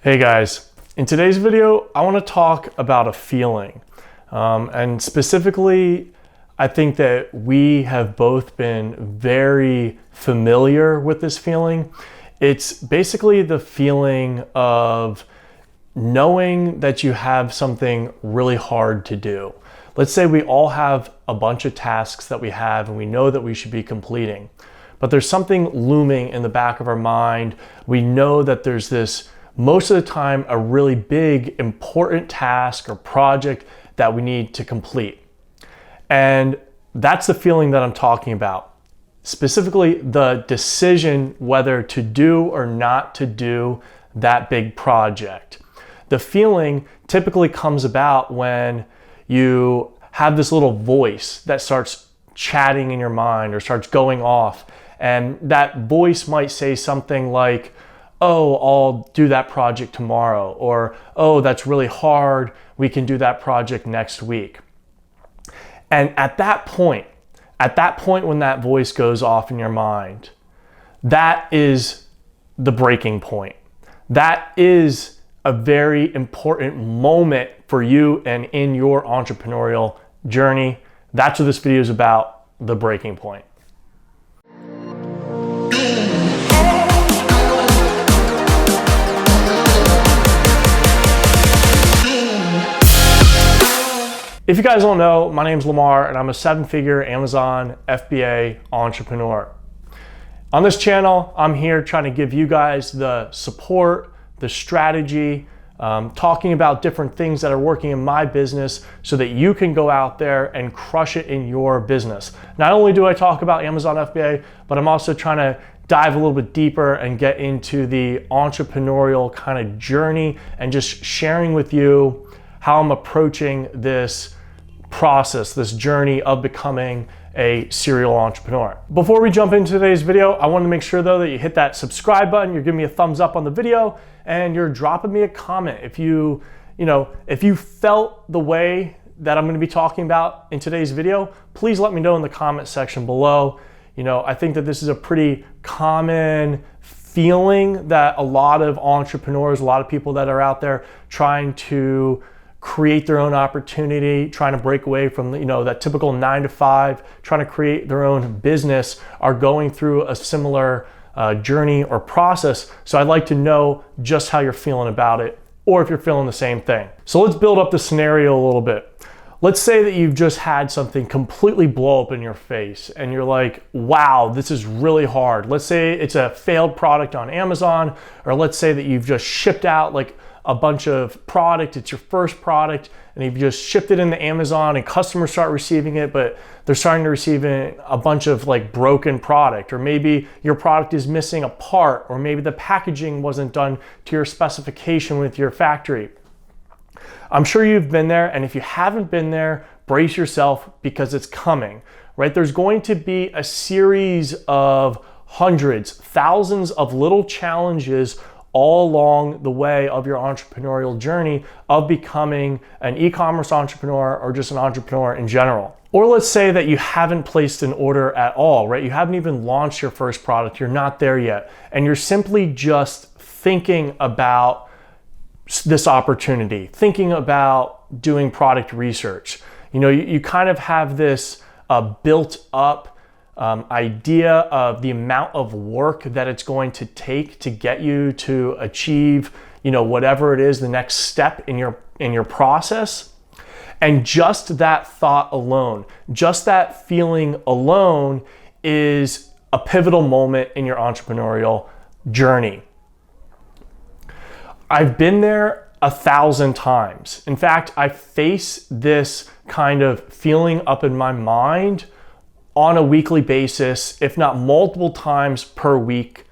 Hey guys, in today's video, I want to talk about a feeling. And specifically, I think that we have both been very familiar with this feeling. It's basically the feeling of knowing that you have something really hard to do. Let's say we all have a bunch of tasks that we have and we know that we should be completing, but there's something looming in the back of our mind. We know that there's this, most of the time, a really big, important task or project that we need to complete. And that's the feeling that I'm talking about. Specifically, the decision whether to do or not to do that big project. The feeling typically comes about when you have this little voice that starts chatting in your mind or starts going off. And that voice might say something like, oh, I'll do that project tomorrow, or, oh, that's really hard, we can do that project next week. And at that point when that voice goes off in your mind, that is the breaking point. That is a very important moment for you and in your entrepreneurial journey. That's what this video is about, the breaking point. If you guys don't know, my name's Lamar and I'm a 7-figure Amazon FBA entrepreneur. On this channel, I'm here trying to give you guys the support, the strategy, talking about different things that are working in my business so that you can go out there and crush it in your business. Not only do I talk about Amazon FBA, but I'm also trying to dive a little bit deeper and get into the entrepreneurial kind of journey and just sharing with you how I'm approaching this process, this journey of becoming a serial entrepreneur. Before we jump into today's video, I want to make sure though that you hit that subscribe button, you're giving me a thumbs up on the video, and you're dropping me a comment. If you felt the way that I'm going to be talking about in today's video, please let me know in the comment section below. I think that this is a pretty common feeling that a lot of entrepreneurs, a lot of people that are out there trying to create their own opportunity, trying to break away from that typical 9-to-5, trying to create their own business, are going through a similar journey or process. So I'd like to know just how you're feeling about it, or if you're feeling the same thing. So let's build up the scenario a little bit. Let's say that you've just had something completely blow up in your face and you're like, wow, this is really hard. Let's say it's a failed product on Amazon, or let's say that you've just shipped out like a bunch of product, it's your first product, and you've just shipped it into Amazon and customers start receiving it, but they're starting to receive a bunch of like broken product, or maybe your product is missing a part, or maybe the packaging wasn't done to your specification with your factory. I'm sure you've been there, and if you haven't been there, brace yourself because it's coming, right? There's going to be a series of hundreds, thousands of little challenges all along the way of your entrepreneurial journey of becoming an e-commerce entrepreneur or just an entrepreneur in general. Or let's say that you haven't placed an order at all, right? You haven't even launched your first product, you're not there yet, and you're simply just thinking about this opportunity, thinking about doing product research. You kind of have this built up idea of the amount of work that it's going to take to get you to achieve, whatever it is, the next step in your process. And just that thought alone, just that feeling alone is a pivotal moment in your entrepreneurial journey. I've been there 1,000 times. In fact, I face this kind of feeling up in my mind on a weekly basis, if not multiple times per week.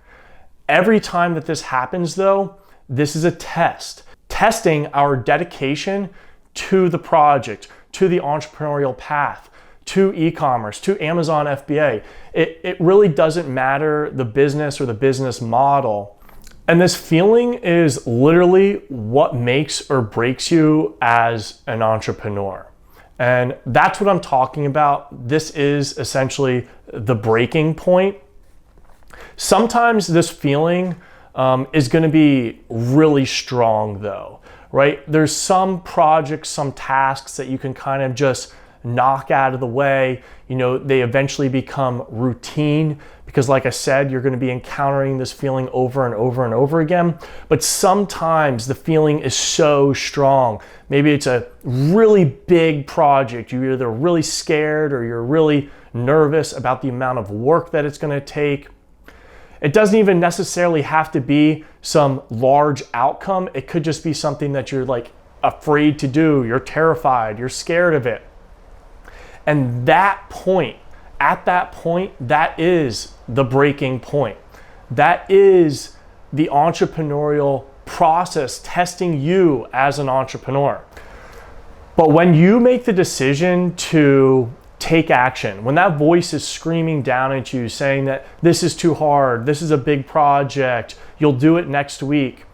Every time that this happens though, this is a test. Testing our dedication to the project, to the entrepreneurial path, to e-commerce, to Amazon FBA. It really doesn't matter the business or the business model. And this feeling is literally what makes or breaks you as an entrepreneur. And that's what I'm talking about. This is essentially the breaking point. Sometimes this feeling is going to be really strong though, right? There's some projects, some tasks that you can kind of just knock out of the way. You know, they eventually become routine because, like I said, you're going to be encountering this feeling over and over and over again. But sometimes the feeling is so strong. Maybe it's a really big project. You're either really scared or you're really nervous about the amount of work that it's going to take. It doesn't even necessarily have to be some large outcome. It could just be something that you're like afraid to do. You're terrified. You're scared of it. And that point, at that point, that is the breaking point. That is the entrepreneurial process testing you as an entrepreneur. But when you make the decision to take action, when that voice is screaming down at you saying that this is too hard, this is a big project, you'll do it next week.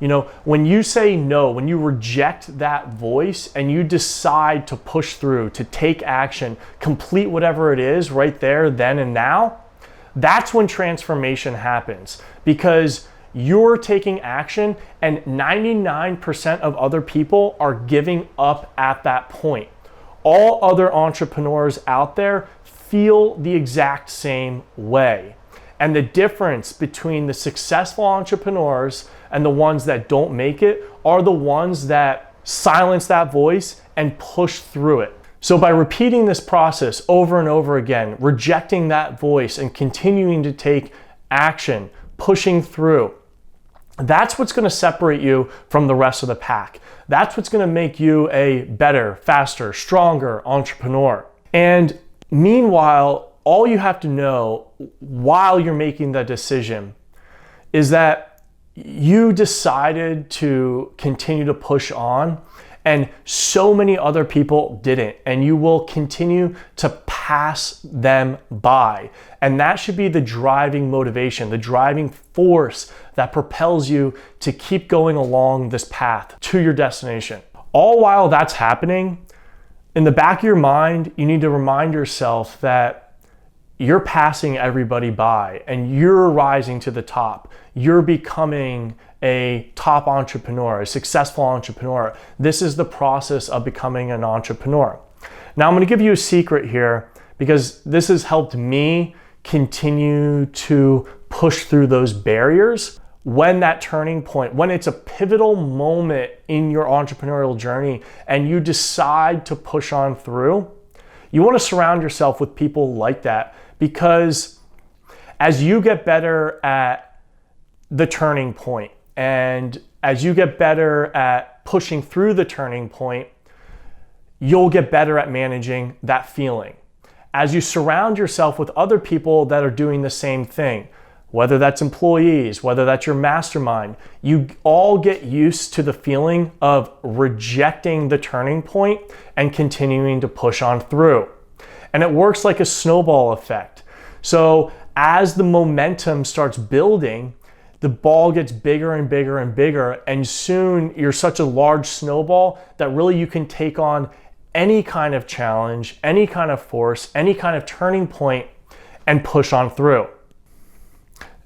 You know, when you say no, when you reject that voice and you decide to push through, to take action, complete whatever it is right there, then and now, that's when transformation happens, because you're taking action and 99% of other people are giving up at that point. All other entrepreneurs out there feel the exact same way. And the difference between the successful entrepreneurs and the ones that don't make it are the ones that silence that voice and push through it. So by repeating this process over and over again, rejecting that voice and continuing to take action, pushing through, that's what's going to separate you from the rest of the pack. That's what's going to make you a better, faster, stronger entrepreneur. And meanwhile, all you have to know while you're making the decision is that you decided to continue to push on, and so many other people didn't, and you will continue to pass them by. And that should be the driving motivation, the driving force that propels you to keep going along this path to your destination. All while that's happening, in the back of your mind, you need to remind yourself that you're passing everybody by and you're rising to the top. You're becoming a top entrepreneur, a successful entrepreneur. This is the process of becoming an entrepreneur. Now, I'm going to give you a secret here because this has helped me continue to push through those barriers. When that turning point, when it's a pivotal moment in your entrepreneurial journey and you decide to push on through, you want to surround yourself with people like that, because as you get better at the turning point and as you get better at pushing through the turning point, you'll get better at managing that feeling. As you surround yourself with other people that are doing the same thing, whether that's employees, whether that's your mastermind, you all get used to the feeling of rejecting the turning point and continuing to push on through. And it works like a snowball effect. So as the momentum starts building, the ball gets bigger and bigger and bigger, and soon you're such a large snowball that really you can take on any kind of challenge, any kind of force, any kind of turning point, and push on through.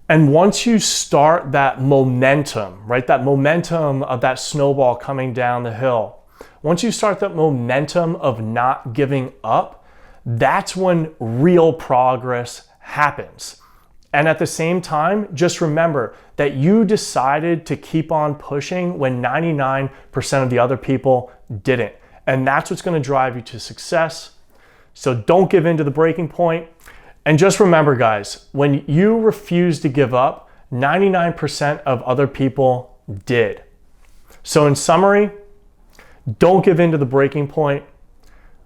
And once you start that momentum, right, that momentum of that snowball coming down the hill, once you start that momentum of not giving up, that's when real progress happens. And at the same time, just remember that you decided to keep on pushing when 99% of the other people didn't. And that's what's going to drive you to success. So don't give in to the breaking point. And just remember, guys, when you refuse to give up, 99% of other people did. So in summary, don't give in to the breaking point.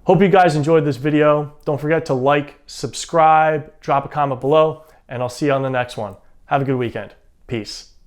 Hope you guys enjoyed this video. Don't forget to like, subscribe, drop a comment below, and I'll see you on the next one. Have a good weekend. Peace.